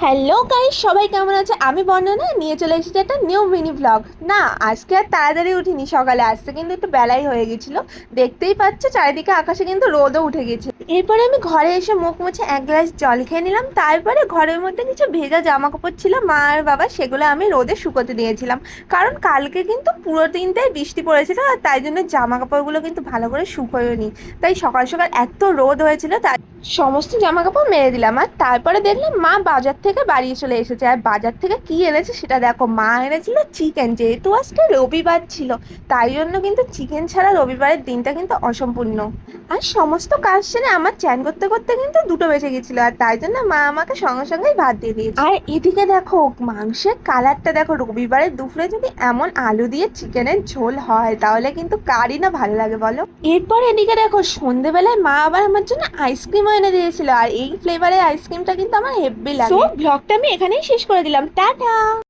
Hello guys, সবাই কেমন আছে? আমি বর্ণনা নিয়ে চলে এসেছি একটা নিউ মিনি ব্লগ। না, আজকে আর তাড়াতাড়ি উঠিনি, সকালে আসতে কিন্তু একটু বেলাই হয়ে গেছিল। দেখতেই পাচ্ছ চারিদিকে আকাশে কিন্তু রোদও উঠে গেছে। এরপরে আমি ঘরে এসে মুখ মুছে এক গ্লাস জল খেয়ে নিলাম। তারপরে ঘরের মধ্যে কিছু ভেজা জামা কাপড় ছিল মা আর বাবা, সেগুলো আমি রোদে শুকোতে দিয়েছিলাম। কারণ কালকে কিন্তু পুরো দিনটাই বৃষ্টি পড়েছিল, আর তাই জন্য জামা কাপড়গুলো কিন্তু ভালো করে শুকোয়নি। তাই সকাল সকাল এত রোদ হয়েছিল, তাই সমস্ত জামা কাপড় মেরে দিলাম। আর তারপরে দেখলাম মা বাজার থেকে বাড়ি চলে এসেছে। আর বাজার থেকে কি এনেছে সেটা দেখো, মা এনেছিল চিকেন। যেহেতু আজকে রবিবার ছিল, তাই জন্য কিন্তু চিকেন ছাড়া রবিবারের দিনটা কিন্তু অসম্পূর্ণ। আর সমস্ত কাজ সেরে আমার চ্যান করতে করতে কিন্তু 2টো বেজে গেছিলো, আর তাই জন্য মা আমাকে সঙ্গে সঙ্গেই ভাত দিয়ে দিয়েছে। আর এদিকে দেখো মাংসের কালারটা দেখো, রবিবারের দুপুরে যদি এমন আলু দিয়ে চিকেনের ঝোল হয় তাহলে কিন্তু কারই না ভালো লাগে বলো। এরপর এদিকে দেখো সন্ধেবেলায় মা আবার আমার জন্য আইসক্রিমও এনে দিয়েছিল, আর এই ফ্লেভারের আইসক্রিমটা কিন্তু আমার হেব্বি লাগে। সো ব্লগটা আমি এখানেই শেষ করে দিলাম, টাটা।